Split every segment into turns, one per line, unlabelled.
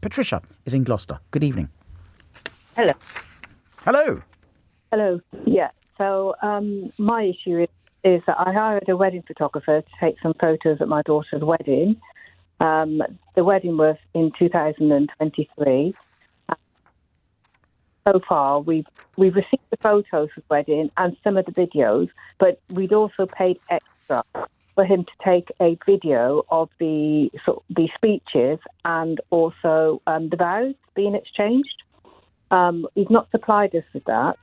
Patricia is in Gloucester. Good evening.
Hello.
Hello.
Hello. Yeah. So my issue is that I hired a wedding photographer to take some photos at my daughter's wedding. The wedding was in 2023. So far, we've received the photos of the wedding and some of the videos, but we'd also paid extra for him to take a video of the speeches and also the vows being exchanged. He's not supplied us with that.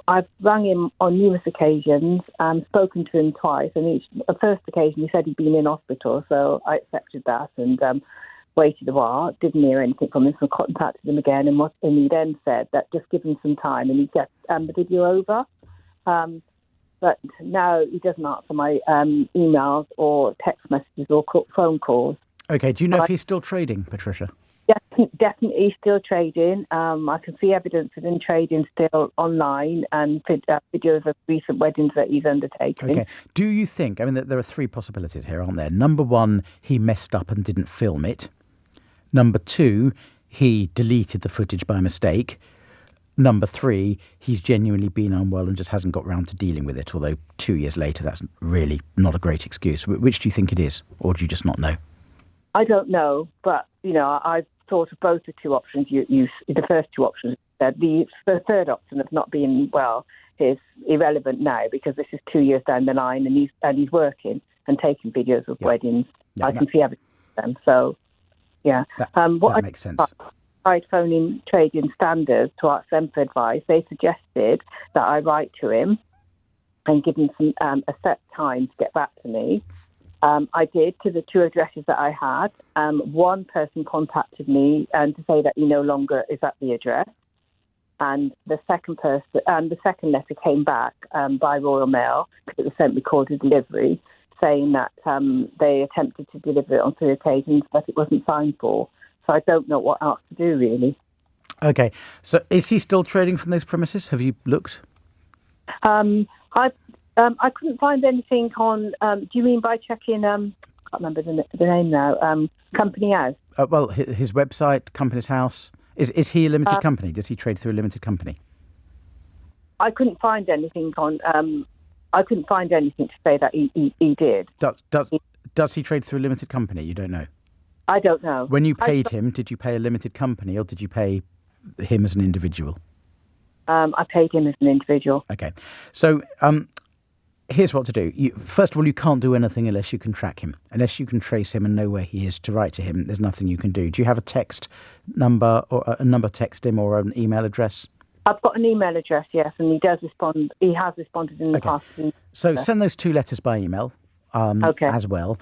I've rang him on numerous occasions and spoken to him twice. And the first occasion he said he'd been in hospital, so I accepted that and waited a while. Didn't hear anything from him, so I contacted him again. And he then said that just give him some time and he'd get the video over. But now he doesn't answer my emails or text messages or phone calls.
Okay, do you know if he's still trading, Patricia?
Definitely still trading. I can see evidence of him trading still online and videos of recent weddings that he's undertaken.
Okay. Do you think, there are three possibilities here, aren't there? Number one, he messed up and didn't film it. Number two, he deleted the footage by mistake. Number three, he's genuinely been unwell and just hasn't got round to dealing with it, although 2 years later, that's really not a great excuse. Which do you think it is, or do you just not know?
I don't know, but, I've thought of both the two options. The first two options. The third option of not being well is irrelevant now because this is 2 years down the line and he's working and taking videos of weddings. I can see evidence of them. So, yeah.
That makes sense.
I tried phoning trading standards to ask them for advice. They suggested that I write to him and give him a set time to get back to me. I did to the two addresses that I had. One person contacted me to say that he no longer is at the address, and the second letter came back by Royal Mail because it was sent recorded delivery, saying that they attempted to deliver it on 3 occasions, but it wasn't signed for. So I don't know what else to do, really. Okay.
So is he still trading from those premises? Have you looked?
I couldn't find anything on. Do you mean by checking? I can't remember the name now. Company House.
Well, his website, Company's House. Is he a limited company? Does he trade through a limited company?
I couldn't find anything on. I couldn't find anything to say that he did.
Does he trade through a limited company? You don't know.
I don't know.
When you paid him, did you pay a limited company or did you pay him as an individual?
I paid him as an individual.
Okay. So here's what to do. First of all, you can't do anything unless you can track him. Unless you can trace him and know where he is to write to him, there's nothing you can do. Do you have a text number or a number to text him or an email address?
I've got an email address, yes, and he does respond. He has responded in the past.
So send those 2 letters by email as well.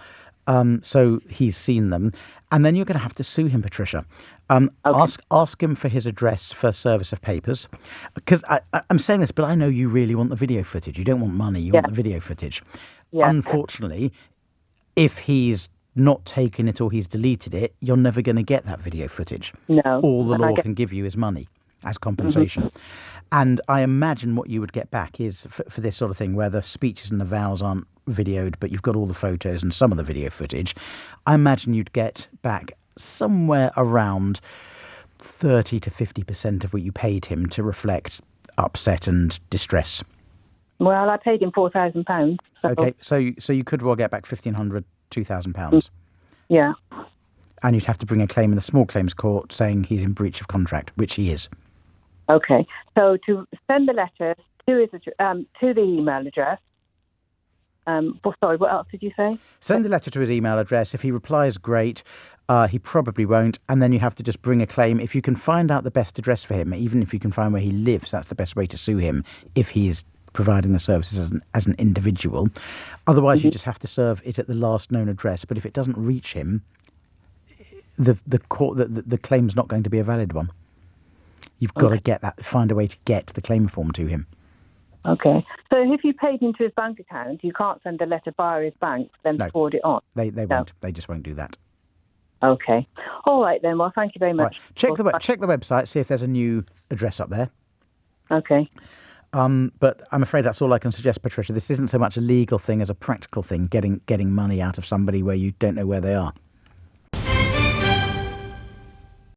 So he's seen them. And then you're going to have to sue him, Patricia. Ask him for his address for service of papers. Because I'm saying this, but I know you really want the video footage. You don't want money. You want the video footage. Yeah. Unfortunately, if he's not taken it or he's deleted it, you're never going to get that video footage.
No.
All the law can give you is money as compensation. Mm-hmm. And I imagine what you would get back is for this sort of thing where the speeches and the vows aren't videoed, but you've got all the photos and some of the video footage. I imagine you'd get back somewhere around 30 to 50% of what you paid him to reflect upset and distress.
Well, I paid him £4,000. So.
Okay, so you could well get back £1,500, £2,000.
Yeah.
And you'd have to bring a claim in the small claims court saying he's in breach of contract, which he is.
Okay, so to send the letter to the email address. Sorry, what else did you say?
Send the letter to his email address. If he replies, great. He probably won't. And then you have to just bring a claim. If you can find out the best address for him, even if you can find where he lives, that's the best way to sue him if he's providing the services as an individual. Otherwise, you just have to serve it at the last known address. But if it doesn't reach him, the claim's not going to be a valid one. You've got to find a way to get the claim form to him.
Okay. So if you paid into his bank account, you can't send a letter via his bank, then forward it on?
They won't. They just won't do that.
Okay. All right then. Well, thank you very much.
Right. Check the website, see if there's a new address up there.
Okay.
But I'm afraid that's all I can suggest, Patricia. This isn't so much a legal thing as a practical thing, getting money out of somebody where you don't know where they are.